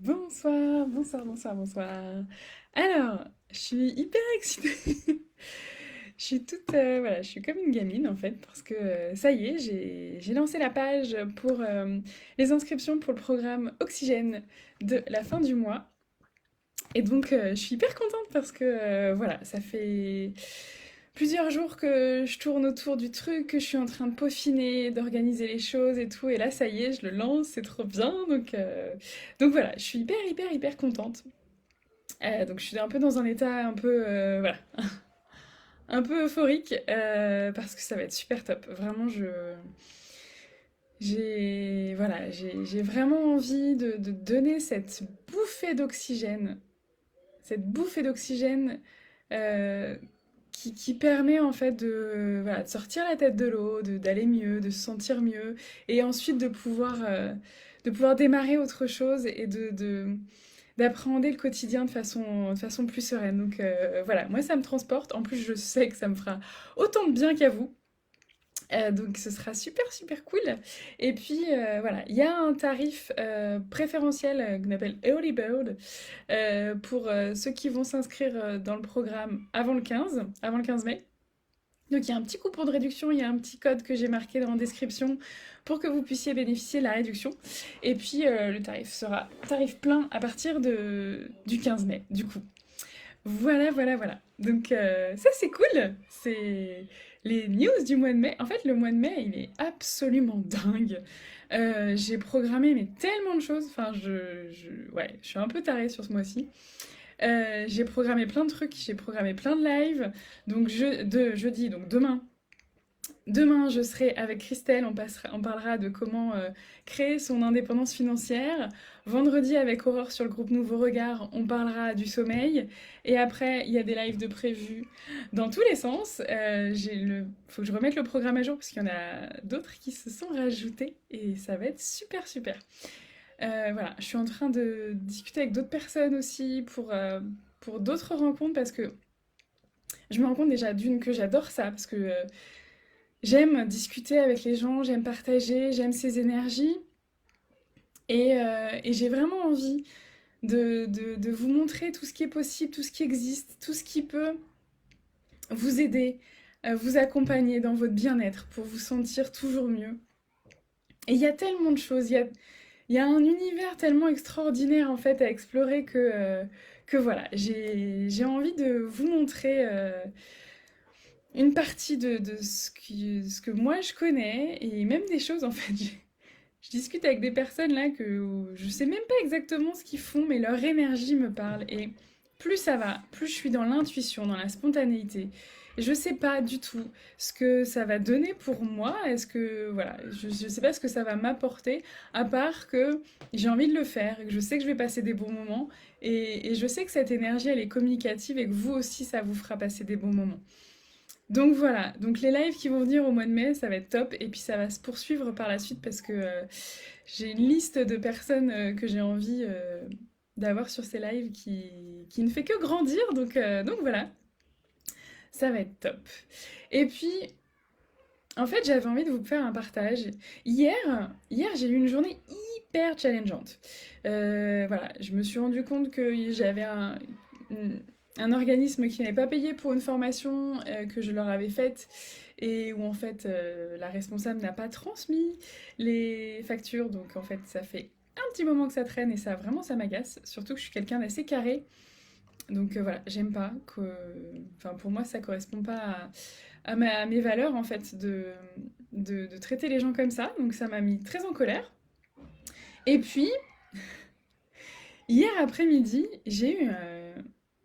Bonsoir, bonsoir, bonsoir, bonsoir. Alors, je suis hyper excitée. Je suis toute, voilà, je suis comme une gamine en fait, parce que ça y est, j'ai lancé la page pour les inscriptions pour le programme Oxygène de la fin du mois. Et donc, je suis hyper contente parce que, voilà, ça fait plusieurs jours que je tourne autour du truc, que je suis en train de peaufiner, d'organiser les choses et tout. Et là, ça y est, je le lance, c'est trop bien. Donc voilà, je suis hyper, hyper, hyper contente. Donc je suis un peu dans un état un peu, voilà, un peu euphorique parce que ça va être super top. Vraiment, j'ai vraiment envie de donner cette bouffée d'oxygène euh, qui permet en fait de, voilà, de sortir la tête de l'eau, d'aller mieux, de se sentir mieux, et ensuite de pouvoir démarrer autre chose et d'appréhender le quotidien de façon plus sereine. Donc voilà, moi ça me transporte. En plus, je sais que ça me fera autant de bien qu'à vous. Donc ce sera super super cool. Et puis voilà, il y a un tarif préférentiel qu'on appelle Early Bird pour ceux qui vont s'inscrire dans le programme avant le 15 mai. Donc il y a un petit coupon de réduction, il y a un petit code que j'ai marqué dans la description pour que vous puissiez bénéficier de la réduction. Et puis le tarif sera tarif plein à partir du 15 mai, du coup. Voilà, voilà, voilà. Donc ça c'est cool. C'est les news du mois de mai. En fait, le mois de mai, il est absolument dingue. J'ai programmé mais tellement de choses. Enfin, ouais, je suis un peu tarée sur ce mois-ci. J'ai programmé plein de trucs, j'ai programmé plein de lives. Donc jeudi, donc demain, je serai avec Christelle, on parlera de comment créer son indépendance financière. Vendredi, avec Aurore sur le groupe Nouveau Regard, on parlera du sommeil. Et après, il y a des lives de prévus dans tous les sens. Faut que je remette le programme à jour parce qu'il y en a d'autres qui se sont rajoutés et ça va être super super. Voilà, je suis en train de discuter avec d'autres personnes aussi pour d'autres rencontres parce que je me rends compte déjà d'une que j'adore ça parce que j'aime discuter avec les gens, j'aime partager, j'aime ces énergies et j'ai vraiment envie de vous montrer tout ce qui est possible, tout ce qui existe, tout ce qui peut vous aider, vous accompagner dans votre bien-être pour vous sentir toujours mieux. Et il y a tellement de choses, il y a un univers tellement extraordinaire en fait à explorer que voilà, j'ai envie de vous montrer une partie de ce que moi je connais et même des choses en fait. Je discute avec des personnes là que je sais même pas exactement ce qu'ils font, mais leur énergie me parle. Et plus ça va, plus je suis dans l'intuition, dans la spontanéité. Et je sais pas du tout ce que ça va donner pour moi. Est-ce que, voilà, je sais pas ce que ça va m'apporter, à part que j'ai envie de le faire, et que je sais que je vais passer des bons moments. Et je sais que cette énergie, elle est communicative et que vous aussi, ça vous fera passer des bons moments. Donc voilà, donc les lives qui vont venir au mois de mai, ça va être top. Et puis ça va se poursuivre par la suite parce que j'ai une liste de personnes que j'ai envie d'avoir sur ces lives qui ne fait que grandir. Donc voilà, ça va être top. Et puis, en fait, j'avais envie de vous faire un partage. Hier j'ai eu une journée hyper challengeante. Voilà, je me suis rendu compte que j'avais un organisme qui n'avait pas payé pour une formation que je leur avais faite et où en fait la responsable n'a pas transmis les factures. Donc en fait, ça fait un petit moment que ça traîne et ça vraiment ça m'agace. Surtout que je suis quelqu'un d'assez carré. Donc voilà, j'aime pas que. Enfin, pour moi, ça correspond pas à mes valeurs en fait de traiter les gens comme ça. Donc ça m'a mis très en colère. Et puis, hier après-midi, j'ai eu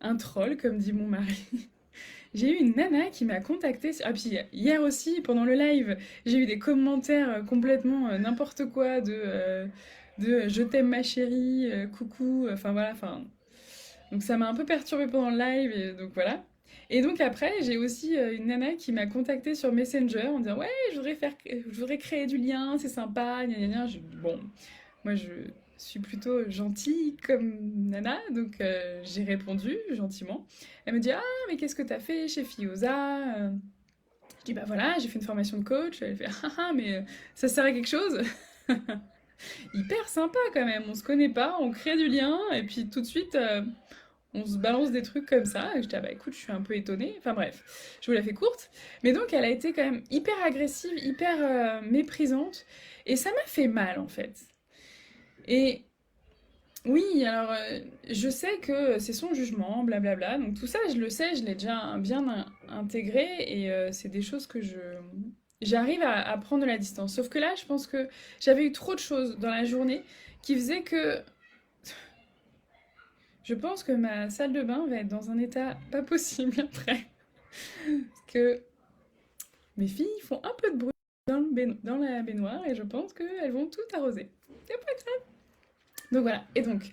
un troll, comme dit mon mari. J'ai eu une nana qui m'a contactée. Ah, puis hier aussi, pendant le live, j'ai eu des commentaires complètement n'importe quoi de je t'aime ma chérie, coucou, enfin voilà, enfin. Donc ça m'a un peu perturbée pendant le live, et donc voilà. Et donc après, j'ai aussi une nana qui m'a contactée sur Messenger en disant ouais, je voudrais créer du lien, c'est sympa, gna gna gna. Bon, moi je suis plutôt gentille comme nana, donc j'ai répondu gentiment. Elle me dit ah mais qu'est-ce que t'as fait chez Fioza? Je dis bah voilà, j'ai fait une formation de coach. Elle fait ah ah mais ça sert à quelque chose? hyper sympa quand même. On se connaît pas, on crée du lien, et puis tout de suite, on se balance des trucs comme ça. Et j'étais, ah bah écoute, je suis un peu étonnée. Enfin bref, je vous la fais courte. Mais donc, elle a été quand même hyper agressive, hyper méprisante, et ça m'a fait mal en fait. Et oui, alors je sais que c'est son jugement, blablabla. Donc tout ça, je le sais, je l'ai déjà bien intégré et c'est des choses que j'arrive à prendre de la distance. Sauf que là, je pense que j'avais eu trop de choses dans la journée qui faisaient que je pense que ma salle de bain va être dans un état pas possible après. Parce que mes filles font un peu de bruit dans la baignoire et je pense qu'elles vont tout arroser. C'est pas grave. Donc voilà. Et donc,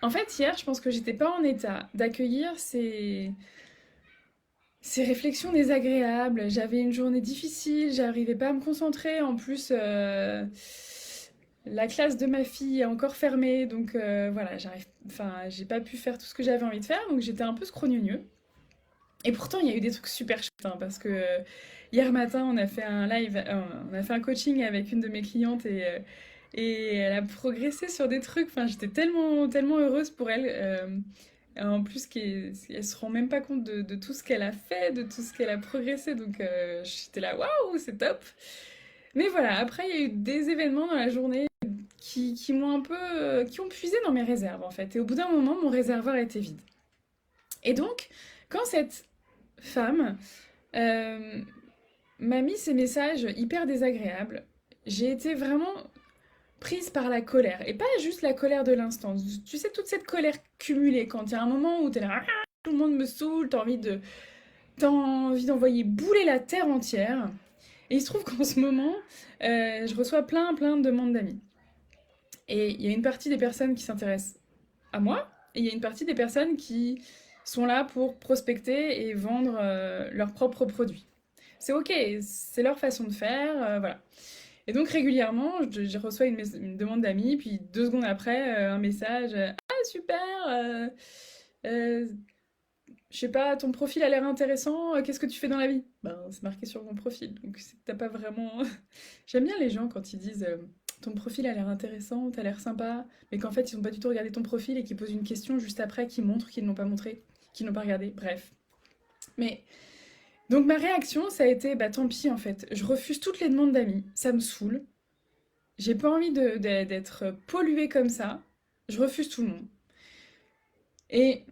en fait, hier, je pense que j'étais pas en état d'accueillir ces réflexions désagréables. J'avais une journée difficile, j'arrivais pas à me concentrer. En plus, la classe de ma fille est encore fermée, donc voilà, enfin, j'ai pas pu faire tout ce que j'avais envie de faire, donc j'étais un peu scrogneugneux. Et pourtant, il y a eu des trucs super chouettes, hein, parce que hier matin, on a fait un live, on a fait un coaching avec une de mes clientes et elle a progressé sur des trucs. Enfin, j'étais tellement, tellement heureuse pour elle. En plus, elle se rend même pas compte de tout ce qu'elle a fait, de tout ce qu'elle a progressé. Donc, j'étais là, waouh, c'est top. Mais voilà, après, il y a eu des événements dans la journée qui m'ont un peu, qui ont puisé dans mes réserves, en fait. Et au bout d'un moment, mon réservoir était vide. Et donc, quand cette femme euh, m'a mis ces messages hyper désagréables, j'ai été vraiment prise par la colère. Et pas juste la colère de l'instant. Tu sais, toute cette colère cumulée, quand il y a un moment où t'es là, ah, tout le monde me saoule, t'as envie d'envoyer bouler la terre entière. Et il se trouve qu'en ce moment, je reçois plein de demandes d'amis. Et il y a une partie des personnes qui s'intéressent à moi, et il y a une partie des personnes qui sont là pour prospecter et vendre leurs propres produits. C'est ok, c'est leur façon de faire, voilà. Et donc régulièrement, je reçois une demande d'amis, puis 2 secondes après, un message, ah super, euh, je sais pas, ton profil a l'air intéressant, qu'est-ce que tu fais dans la vie? Ben, c'est marqué sur mon profil, donc c'est que t'as pas vraiment... J'aime bien les gens quand ils disent ton profil a l'air intéressant, t'as l'air sympa, mais qu'en fait ils ont pas du tout regardé ton profil et qu'ils posent une question juste après qui montre qu'ils n'ont pas montré, qu'ils n'ont pas regardé, bref. Mais donc ma réaction ça a été bah tant pis en fait, je refuse toutes les demandes d'amis, ça me saoule, j'ai pas envie d'être polluée comme ça, je refuse tout le monde. Et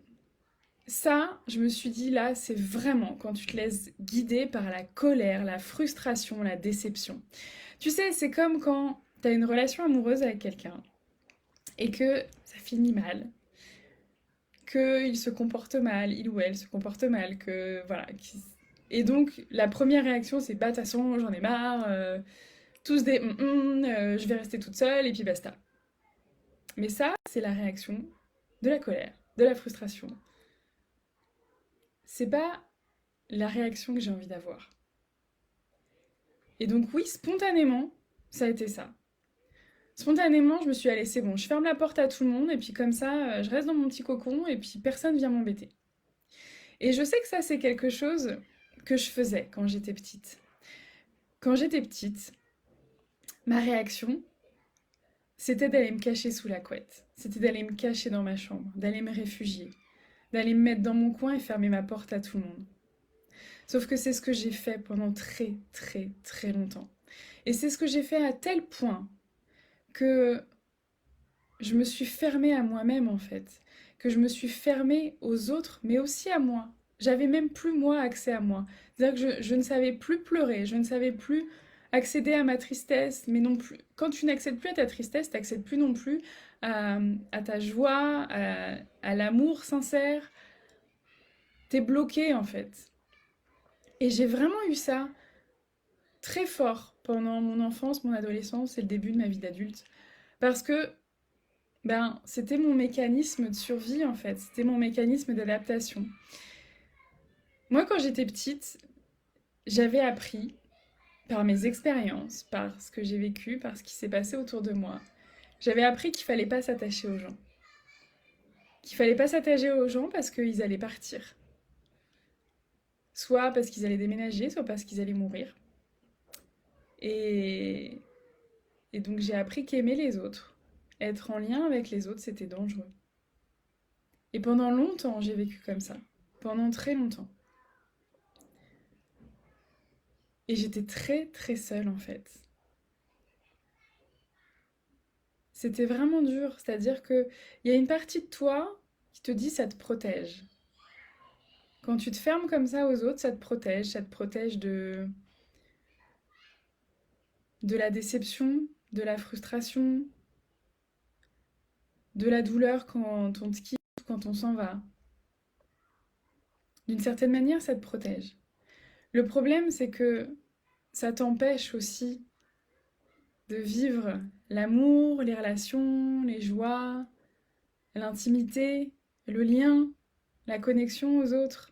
ça, je me suis dit là, c'est vraiment quand tu te laisses guider par la colère, la frustration, la déception. Tu sais, c'est comme quand t'as une relation amoureuse avec quelqu'un et que ça finit mal, qu'il se comporte mal, il ou elle se comporte mal, que voilà. Et donc la première réaction c'est bah de toute façon j'en ai marre, tous des je vais rester toute seule et puis basta. Mais ça c'est la réaction de la colère, de la frustration. C'est pas la réaction que j'ai envie d'avoir. Et donc oui, spontanément, ça a été ça. Spontanément, je me suis allée, c'est bon, je ferme la porte à tout le monde et puis comme ça, je reste dans mon petit cocon et puis personne vient m'embêter. Et je sais que ça, c'est quelque chose que je faisais quand j'étais petite. Quand j'étais petite, ma réaction, c'était d'aller me cacher sous la couette. C'était d'aller me cacher dans ma chambre, d'aller me réfugier, d'aller me mettre dans mon coin et fermer ma porte à tout le monde. Sauf que c'est ce que j'ai fait pendant très longtemps. Et c'est ce que j'ai fait à tel point que je me suis fermée à moi-même en fait, que je me suis fermée aux autres, mais aussi à moi. J'avais même plus moi accès à moi. C'est-à-dire que je ne savais plus pleurer, je ne savais plus accéder à ma tristesse, mais non plus. Quand tu n'accèdes plus à ta tristesse, tu n'accèdes plus non plus à ta joie, à l'amour sincère. T'es bloqué en fait. Et j'ai vraiment eu ça très fort pendant mon enfance, mon adolescence et le début de ma vie d'adulte. Parce que ben, c'était mon mécanisme de survie en fait, c'était mon mécanisme d'adaptation. Moi, quand j'étais petite, j'avais appris par mes expériences, par ce que j'ai vécu, par ce qui s'est passé autour de moi, j'avais appris qu'il fallait pas s'attacher aux gens. Qu'il fallait pas s'attacher aux gens parce qu'ils allaient partir. Soit parce qu'ils allaient déménager, soit parce qu'ils allaient mourir. Et Et donc j'ai appris qu'aimer les autres, être en lien avec les autres, c'était dangereux. Et pendant longtemps, j'ai vécu comme ça. Pendant très longtemps. Et j'étais très très seule en fait. C'était vraiment dur, c'est-à-dire que il y a une partie de toi qui te dit ça te protège. Quand tu te fermes comme ça aux autres, ça te protège de la déception, de la frustration, de la douleur quand on te quitte, quand on s'en va. D'une certaine manière, ça te protège. Le problème, c'est que ça t'empêche aussi de vivre l'amour, les relations, les joies, l'intimité, le lien, la connexion aux autres.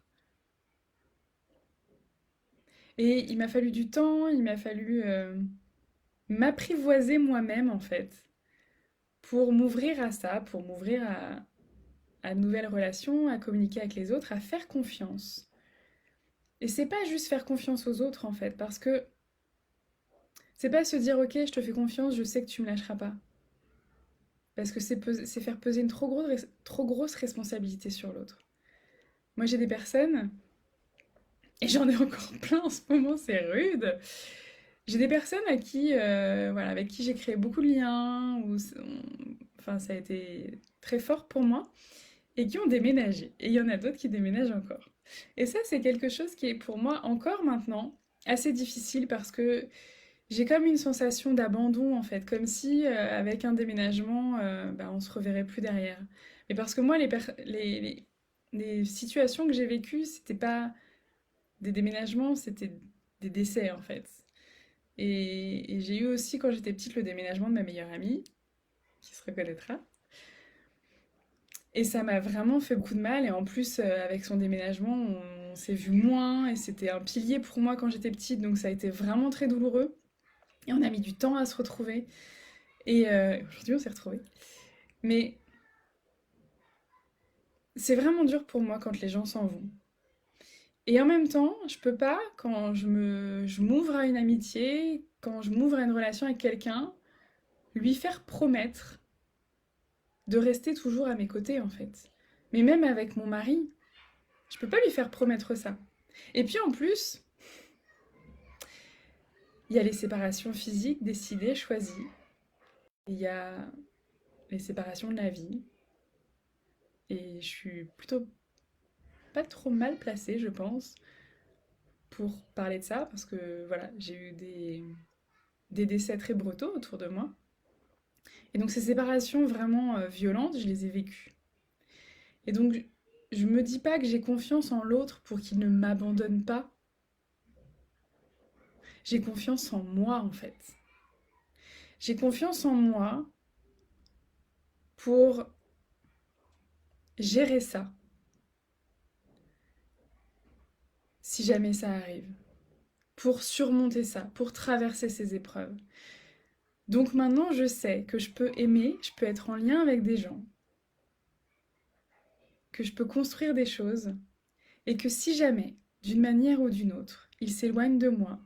Et il m'a fallu du temps, il m'a fallu m'apprivoiser moi-même en fait, pour m'ouvrir à ça, pour m'ouvrir à de nouvelles relations, à communiquer avec les autres, à faire confiance. Et c'est pas juste faire confiance aux autres en fait, parce que c'est pas se dire ok, je te fais confiance, je sais que tu me lâcheras pas. Parce que c'est faire peser une trop grosse responsabilité sur l'autre. Moi j'ai des personnes, et j'en ai encore plein en ce moment, c'est rude. J'ai des personnes à qui, voilà, avec qui j'ai créé beaucoup de liens, enfin ça a été très fort pour moi, et qui ont déménagé. Et il y en a d'autres qui déménagent encore. Et ça, c'est quelque chose qui est pour moi encore maintenant assez difficile parce que j'ai comme une sensation d'abandon en fait, comme si avec un déménagement, bah, on se reverrait plus derrière. Mais parce que moi, les situations que j'ai vécues, c'était pas des déménagements, c'était des décès en fait. Et j'ai eu aussi quand j'étais petite le déménagement de ma meilleure amie, qui se reconnaîtra. Et ça m'a vraiment fait beaucoup de mal. Et en plus, avec son déménagement, on s'est vu moins. Et c'était un pilier pour moi quand j'étais petite. Donc ça a été vraiment très douloureux. Et on a mis du temps à se retrouver. Et aujourd'hui, on s'est retrouvés. Mais c'est vraiment dur pour moi quand les gens s'en vont. Et en même temps, je peux pas, quand je m'ouvre à une amitié, quand je m'ouvre à une relation avec quelqu'un, lui faire promettre de rester toujours à mes côtés, en fait. Mais même avec mon mari, je peux pas lui faire promettre ça. Et puis en plus, il y a les séparations physiques décidées, choisies. Il y a les séparations de la vie. Et je suis plutôt pas trop mal placée, je pense, pour parler de ça, parce que voilà, j'ai eu des décès très brutaux autour de moi. Et donc ces séparations vraiment violentes, je les ai vécues. Et donc je me dis pas que j'ai confiance en l'autre pour qu'il ne m'abandonne pas. J'ai confiance en moi en fait. J'ai confiance en moi pour gérer ça, si jamais ça arrive, pour surmonter ça, pour traverser ces épreuves. Donc maintenant, je sais que je peux aimer, je peux être en lien avec des gens, que je peux construire des choses, et que si jamais, d'une manière ou d'une autre, ils s'éloignent de moi,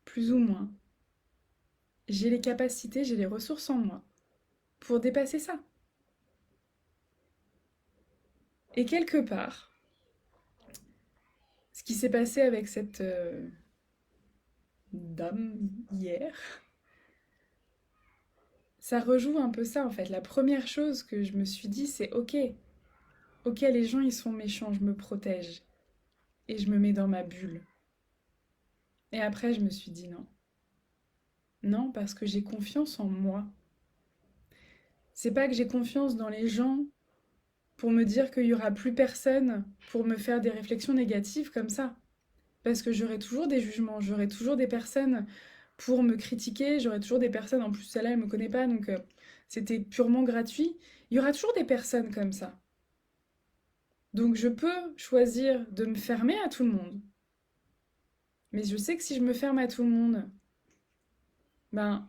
plus ou moins, j'ai les capacités, j'ai les ressources en moi pour dépasser ça. Et quelque part, ce qui s'est passé avec cette dame hier, ça rejoue un peu ça en fait. La première chose que je me suis dit, c'est ok, ok, les gens ils sont méchants, je me protège et je me mets dans ma bulle. Et après, je me suis dit non. Non, parce que j'ai confiance en moi. C'est pas que j'ai confiance dans les gens pour me dire qu'il y aura plus personne pour me faire des réflexions négatives comme ça. Parce que j'aurai toujours des jugements, j'aurai toujours des personnes pour me critiquer, j'aurai toujours des personnes, en plus celle-là elle me connaît pas, donc c'était purement gratuit. Il y aura toujours des personnes comme ça. Donc je peux choisir de me fermer à tout le monde. Mais je sais que si je me ferme à tout le monde, ben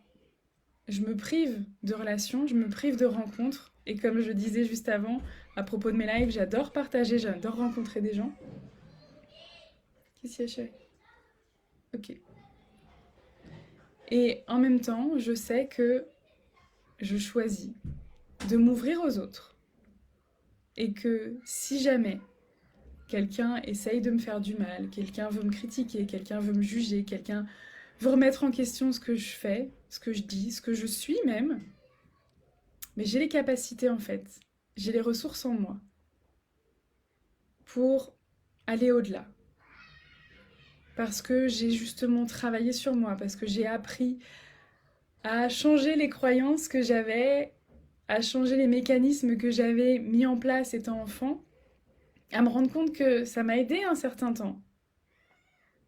je me prive de relations, je me prive de rencontres. Et comme je disais juste avant, à propos de mes lives, j'adore partager, j'adore rencontrer des gens. Qu'est-ce qu'il y a, chérie? Ok. Et en même temps, je sais que je choisis de m'ouvrir aux autres. Et que si jamais quelqu'un essaye de me faire du mal, quelqu'un veut me critiquer, quelqu'un veut me juger, quelqu'un veut remettre en question ce que je fais, ce que je dis, ce que je suis même, mais j'ai les capacités en fait, j'ai les ressources en moi pour aller au-delà. Parce que j'ai justement travaillé sur moi, parce que j'ai appris à changer les croyances que j'avais, à changer les mécanismes que j'avais mis en place étant enfant, à me rendre compte que ça m'a aidé un certain temps,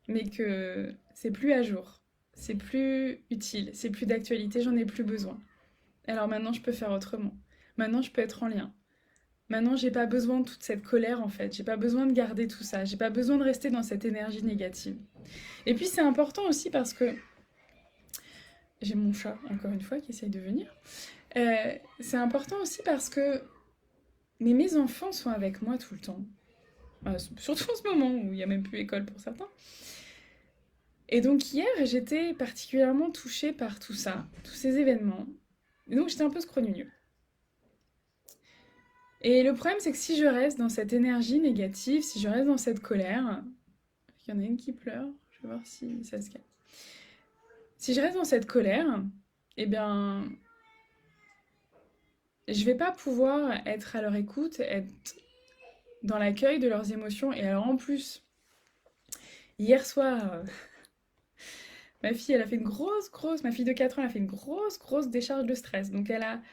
mais que c'est plus à jour, c'est plus utile, c'est plus d'actualité, j'en ai plus besoin. Alors maintenant, je peux faire autrement. Maintenant, je peux être en lien. Maintenant, j'ai pas besoin de toute cette colère en fait. J'ai pas besoin de garder tout ça. J'ai pas besoin de rester dans cette énergie négative. Et puis, c'est important aussi parce que j'ai mon chat, encore une fois, qui essaye de venir. C'est important aussi parce que mes enfants sont avec moi tout le temps. Surtout en ce moment où il n'y a même plus école pour certains. Et donc hier, j'étais particulièrement touchée par tout ça, tous ces événements. Et donc j'étais un peu scrogneux. Et le problème, c'est que si je reste dans cette énergie négative, si je reste dans cette colère, il y en a une qui pleure, je vais voir si ça se calme. Si je reste dans cette colère, eh bien, je vais pas pouvoir être à leur écoute, être dans l'accueil de leurs émotions. Et alors en plus, hier soir, ma fille, elle a fait ma fille de 4 ans, elle a fait une grosse décharge de stress. Donc elle a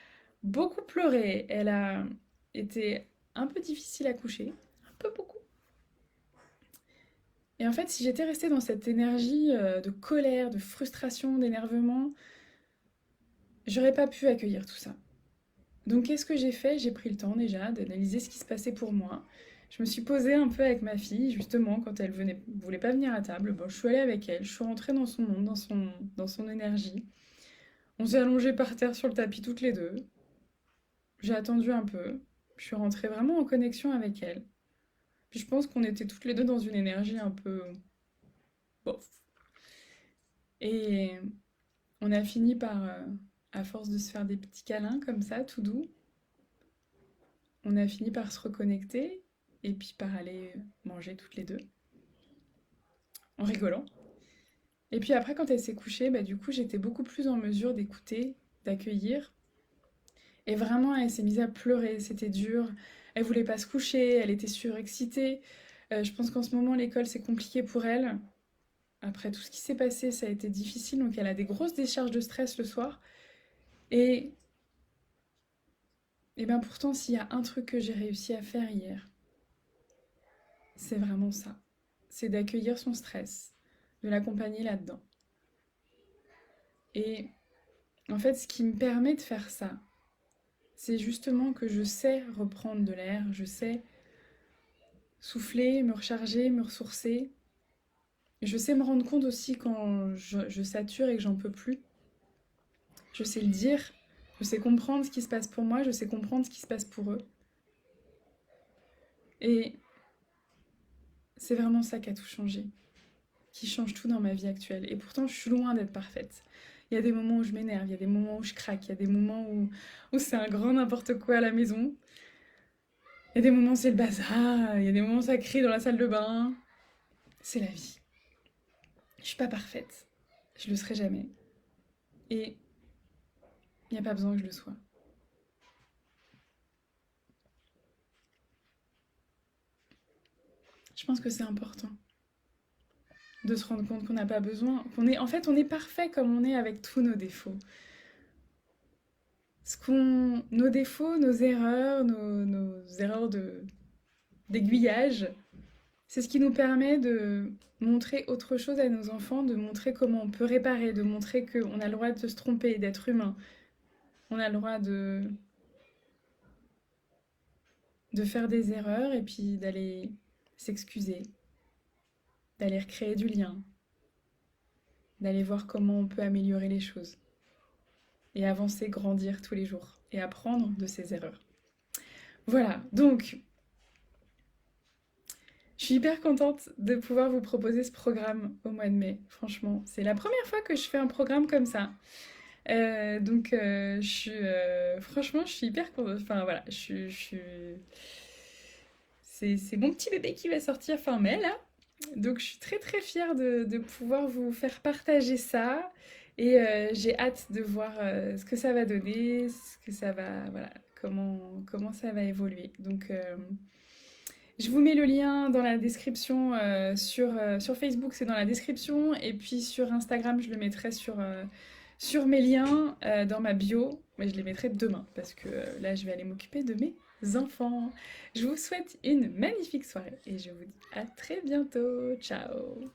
beaucoup pleuré, elle a été un peu difficile à coucher, un peu beaucoup. Et en fait, si j'étais restée dans cette énergie de colère, de frustration, d'énervement, j'aurais pas pu accueillir tout ça. Donc qu'est-ce que j'ai fait? J'ai pris le temps déjà d'analyser ce qui se passait pour moi. Je me suis posée un peu avec ma fille, justement, quand elle voulait pas venir à table. Bon, je suis allée avec elle, je suis rentrée dans son monde, dans son énergie. On s'est allongés par terre sur le tapis toutes les deux. J'ai attendu un peu. Je suis rentrée vraiment en connexion avec elle. Puis je pense qu'on était toutes les deux dans une énergie un peu bof. Et on a fini par, à force de se faire des petits câlins comme ça, tout doux, on a fini par se reconnecter et puis par aller manger toutes les deux, en rigolant. Et puis après, quand elle s'est couchée, bah, du coup, j'étais beaucoup plus en mesure d'écouter, d'accueillir. Et vraiment, elle s'est mise à pleurer, c'était dur. Elle voulait pas se coucher, elle était surexcitée. Je pense qu'en ce moment, l'école, c'est compliqué pour elle. Après tout ce qui s'est passé, ça a été difficile, donc elle a des grosses décharges de stress le soir. Et, et ben pourtant, s'il y a un truc que j'ai réussi à faire hier, c'est vraiment ça. C'est d'accueillir son stress, de l'accompagner là-dedans. Et en fait, ce qui me permet de faire ça, c'est justement que je sais reprendre de l'air, je sais souffler, me recharger, me ressourcer. Je sais me rendre compte aussi quand je sature et que j'en peux plus. Je sais le dire, je sais comprendre ce qui se passe pour moi, je sais comprendre ce qui se passe pour eux. Et c'est vraiment ça qui a tout changé, qui change tout dans ma vie actuelle. Et pourtant, je suis loin d'être parfaite. Il y a des moments où je m'énerve, il y a des moments où je craque, il y a des moments où c'est un grand n'importe quoi à la maison. Il y a des moments où c'est le bazar, il y a des moments où ça crie dans la salle de bain. C'est la vie. Je suis pas parfaite. Je le serai jamais. Et il n'y a pas besoin que je le sois. Je pense que c'est important de se rendre compte qu'on n'a pas besoin, en fait, on est parfait comme on est avec tous nos défauts. Nos défauts, nos erreurs, nos erreurs d'aiguillage, c'est ce qui nous permet de montrer autre chose à nos enfants, de montrer comment on peut réparer, de montrer qu'on a le droit de se tromper, d'être humain. On a le droit de faire des erreurs et puis d'aller s'excuser, d'aller recréer du lien, d'aller voir comment on peut améliorer les choses et avancer, grandir tous les jours et apprendre de ses erreurs. Voilà, donc Je suis hyper contente de pouvoir vous proposer ce programme au mois de mai. Franchement, c'est la première fois que je fais un programme comme ça. Donc, franchement, je suis hyper contente. Enfin, voilà, c'est mon petit bébé qui va sortir fin mai, là. Donc, je suis très, très fière de pouvoir vous faire partager ça. Et j'ai hâte de voir ce que ça va donner, ce que ça va, voilà, comment ça va évoluer. Donc, je vous mets le lien dans la description sur Facebook, c'est dans la description. Et puis sur Instagram, je le mettrai sur mes liens dans ma bio. Mais je les mettrai demain parce que là, je vais aller m'occuper de mes enfants. Je vous souhaite une magnifique soirée et je vous dis à très bientôt. Ciao!